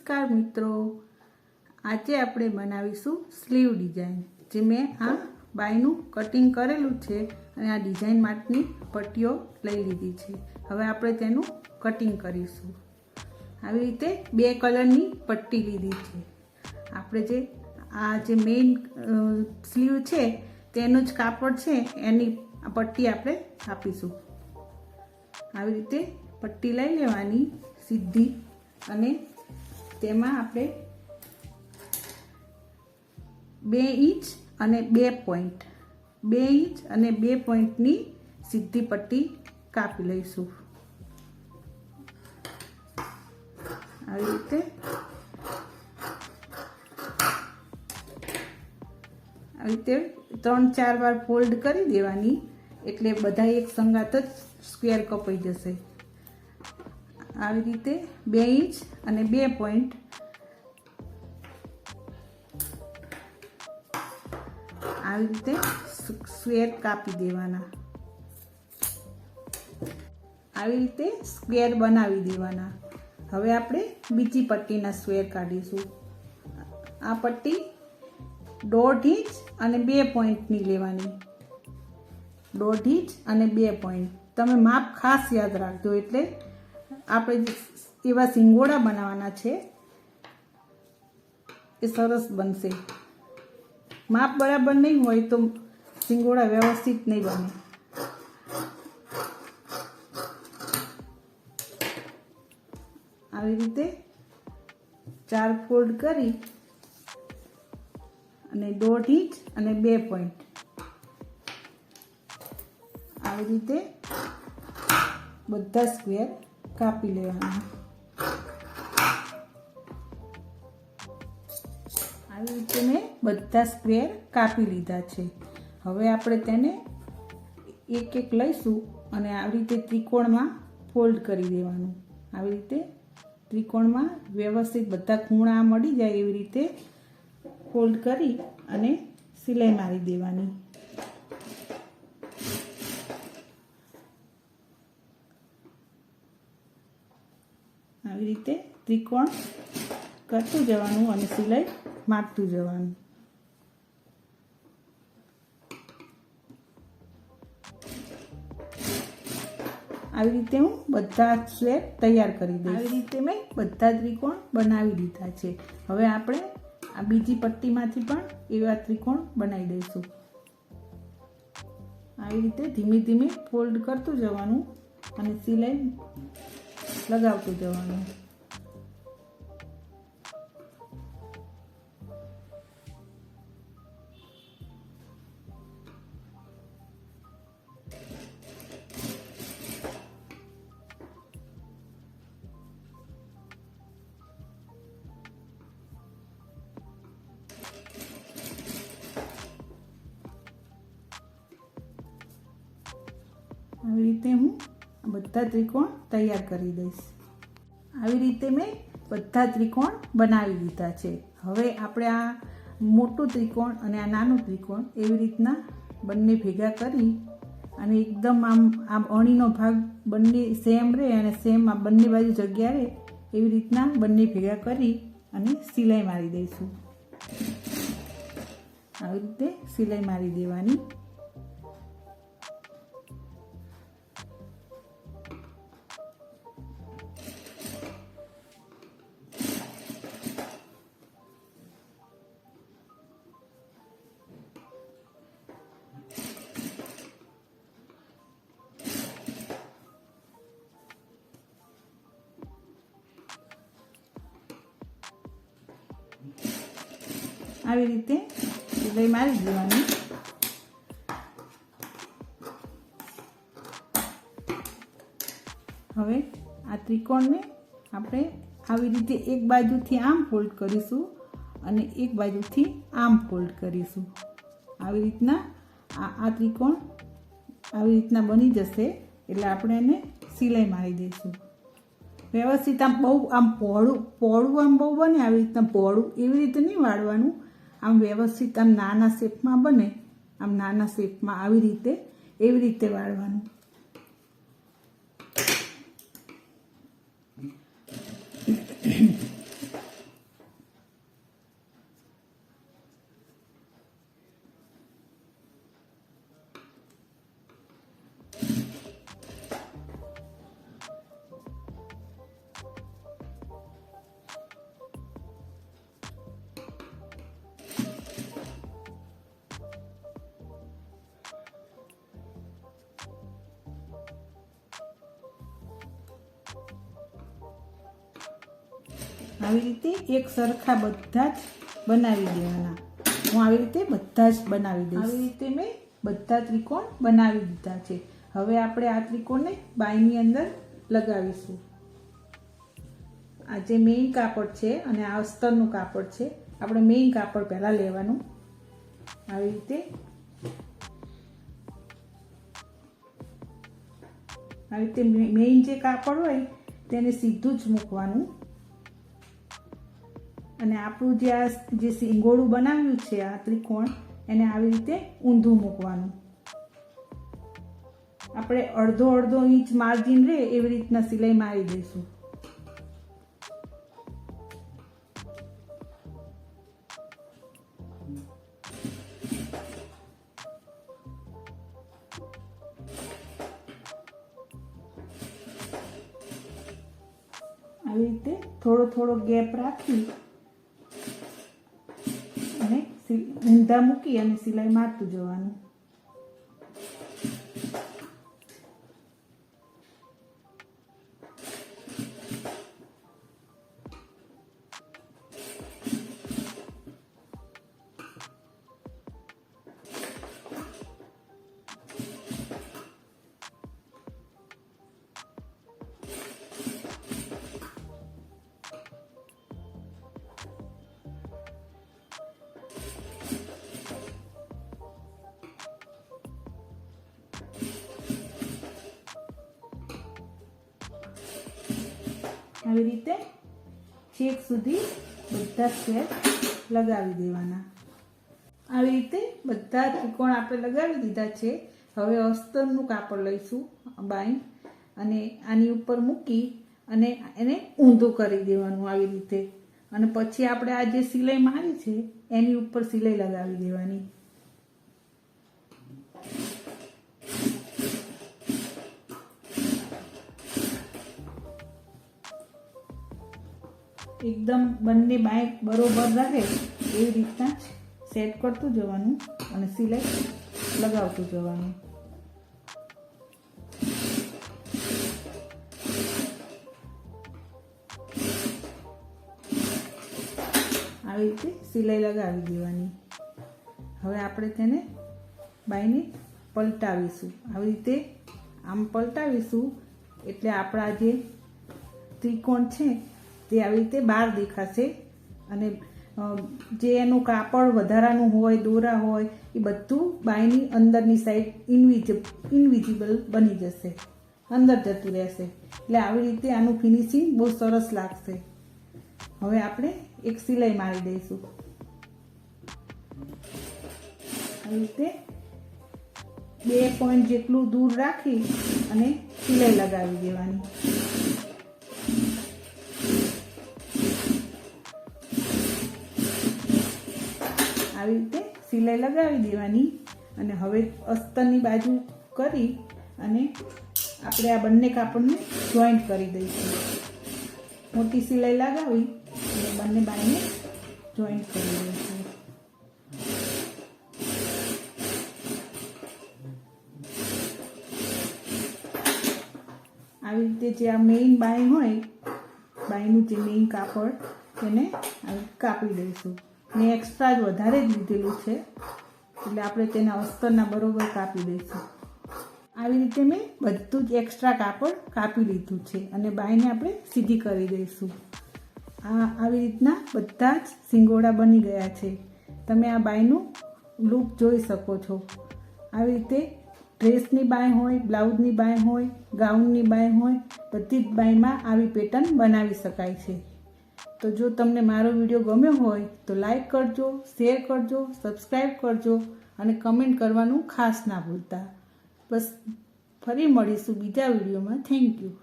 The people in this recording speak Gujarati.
નમસ્કાર મિત્રો, આજે આપણે બનાવીશું સ્લીવ ડિઝાઇન। જે મેં આ બાયનું કટિંગ કરેલું છે અને આ ડિઝાઇન માટેની પટ્ટીઓ લઈ લીધી છે। હવે આપણે તેનું કટિંગ કરીશું। આવી રીતે બે કલરની પટ્ટી લીધી છે। આપણે જે મેઇન સ્લીવ છે તેનું જ કાપડ છે એની પટ્ટી આપણે આપીશું। આવી રીતે પટ્ટી લઈ લેવાની સીધી, અને તેમાં આપણે 2 ઇંચ અને 2 પોઈન્ટ 2 ઇંચ અને 2 પોઈન્ટની સીધી પટ્ટી કાપી લઈશું। આવી રીતે આવી રીતે 3-4 વાર ફોલ્ડ કરી દેવાની, એટલે બધા એક સંગાત જ સ્ક્વેર કપાઈ જશે। આવી રીતે 2 ઇંચ અને 2 પોઈન્ટ આવી રીતે સ્ક્વેર કાપી દેવાના। આવી રીતે સ્ક્વેર બનાવી દેવાના। હવે આપણે બીજી પટ્ટીના સ્ક્વેર કાઢીશું। આ પટ્ટી 1.5 ઇંચ અને 2 પોઈન્ટની લેવાની। 1.5 ઇંચ અને 2 પોઈન્ટ તમે માપ ખાસ યાદ રાખજો, એટલે આપણે એવા સિંગોડા બનાવવાના છે એ સરસ બનશે। માપ બરાબર નહીં હોય તો સિંગોડા વ્યવસ્થિત નહીં બને। આવી રીતે 4 ફોલ્ડ કરી અને 1.5 ઇંચ અને 2 પોઈન્ટ આવી રીતે બધા સ્ક્વેર કાપી લેવાના। આવી રીતે મેં બધા સ્ક્વેર કાપી લીધા છે। હવે આપણે તેને એક એક લઈશું અને આવી રીતે ત્રિકોણમાં ફોલ્ડ કરી દેવાનું। આવી રીતે ત્રિકોણમાં વ્યવસ્થિત બધા ખૂણા મળી જાય એવી રીતે ફોલ્ડ કરી અને સિલાઈ મારી દેવાની। આવી રીતે ત્રિકોણ કરતું જવાનું અને સિલાઈ મારતું જવાનું। આવી રીતે હું બધા સ્ક્વેર તૈયાર કરી દઈશ। આવી રીતે મેં બધા ત્રિકોણ બનાવી દીધા છે। હવે આપણે આ બીજી પટ્ટીમાંથી પણ એવા ત્રિકોણ બનાવી દઈશું। આવી રીતે ધીમે ધીમે ફોલ્ડ કરતું જવાનું અને સિલાઈ લગાવતું જવાનું। આવી રીતે હું બધા ત્રિકોણ તૈયાર કરી દઈશ। આવી રીતે મેં બધા ત્રિકોણ બનાવી દીધા છે। હવે આપણે આ મોટું ત્રિકોણ અને આ નાનું ત્રિકોણ એવી રીતના બંને ભેગા કરી અને એકદમ આમ અણીનો ભાગ બંને સેમ રહે અને સેમ આ બંને બાજુ જગ્યા રહે એવી રીતના બંને ભેગા કરી અને સિલાઈ મારી દઈશું। આવી રીતે સિલાઈ મારી દેવાની। આવી રીતે સિલાઈ મારી દેવાની। હવે આ ત્રિકોણને આપણે આવી રીતે એક બાજુથી આમ ફોલ્ડ કરીશું અને એક બાજુથી આમ ફોલ્ડ કરીશું। આવી રીતના આ ત્રિકોણ આવી રીતના બની જશે, એટલે આપણે એને સિલાઈ મારી દઈશું। વ્યવસ્થિત આમ બહુ આમ પહોળું આમ બહુ બને આવી રીતના પહોળું એવી રીતે નહીં વાળવાનું। આમ વ્યવસ્થિત આમ નાના શેપમાં બને, આમ નાના શેપમાં આવી રીતે એવી રીતે વાળવાનું। આવી રીતે એક સરખા બધા જ બનાવી દેવાના. હું આવી રીતે બધા જ બનાવી દઈશ. આવી રીતે મેં બધા ત્રિકોણ બનાવી દીધા છે. હવે આપણે આ ત્રિકોણને બાયની અંદર લગાવીશું. આ જે મેઇન કાપડ છે અને આ અસ્તરનું કાપડ છે, આપણે મેઇન કાપડ પહેલાં લેવાનું. આવી રીતે મેઇન જે કાપડ હોય તેને સીધું જ મૂકવાનું અને આપણું જે સિંગોળું બનાવ્યું છે આ ત્રિકોણ એને આવી રીતે ઊંધું મૂકવાનું. આપણે અડધો ઇંચ માર્જિન રહે એવી રીતના સિલાઈ મારી દઈશું. આવી રીતે થોડો ગેપ રાખી અને ઊંધા મૂકી અને સિલાઈ મારતું જવાનું. આવી રીતે છેક સુધી બધા સ્ક્વેર લગાવી દેવાના. આવી રીતે બધા ત્રિકોણ આપણે લગાવી દીધા છે. હવે અસ્તરનું કાપડ લઈશું બાય અને આની ઉપર મૂકી અને એને ઊંધું કરી દેવાનું આવી રીતે. અને પછી આપણે આ જે સિલાઈ મારી છે એની ઉપર સિલાઈ લગાવી દેવાની. એકદમ બંને બાય બરોબર રહે એવી રીતના સેટ કરતું જવાનું અને સિલાઈ લગાવતું જવાનું. આવી રીતે સિલાઈ લગાવી દેવાની. હવે આપણે તેને બાયને પલટાવીશું. આવી રીતે આમ પલટાવીશું એટલે આપણા જે ત્રિકોણ છે તે આવી રીતે બહાર દેખાશે અને જે એનું કાપડ વધારાનું હોય, દોરા હોય એ બધું બાયની અંદરની સાઈડ ઇનવિઝિબલ બની જશે, અંદર જતું રહેશે. એટલે આવી રીતે આનું ફિનિશિંગ બહુ સરસ લાગશે. હવે આપણે એક સિલાઈ મારી દઈશું. આવી રીતે 2 પોઈન્ટ જેટલું દૂર રાખી અને સિલાઈ લગાવી દેવાની. આવી રીતે સિલાઈ લગાવી દેવાની અને હવે અસ્તરની બાજુ કરી અને આપણે આ બંને કાપડને જોઈન્ટ કરી દઈશું. મોટી સિલાઈ લગાવી અને બંને બાજુને જોઈન્ટ કરી દઈશું. આવી રીતે જે આ મેઇન બાય હોય, બાયનું જે મેઇન કાપડ તેને કાપી દઈશું. મેં એક્સ્ટ્રા જ વધારે જ લીધેલું છે એટલે આપણે તેના અસ્તરના બરોબર કાપી દઈશું. આવી રીતે મેં બધું જ એક્સ્ટ્રા કાપડ કાપી લીધું છે અને બાયને આપણે સીધી કરી દઈશું. આવી રીતના બધા જ સિંગોડા બની ગયા છે. તમે આ બાયનું લુક જોઈ શકો છો. આવી રીતે ડ્રેસની બાય હોય, બ્લાઉઝની બાય હોય, ગાઉનની બાય હોય, બધી જ બાયમાં આવી પેટર્ન બનાવી શકાય છે. તો જો તમને મારો વિડીયો ગમ્યો હોય તો લાઈક કરજો, શેર કરજો, સબસ્ક્રાઈબ કરજો અને કમેન્ટ કરવાનું ખાસ ના ભૂલતા. બસ ફરી મળીશું બીજા વિડીયોમાં. Thank you.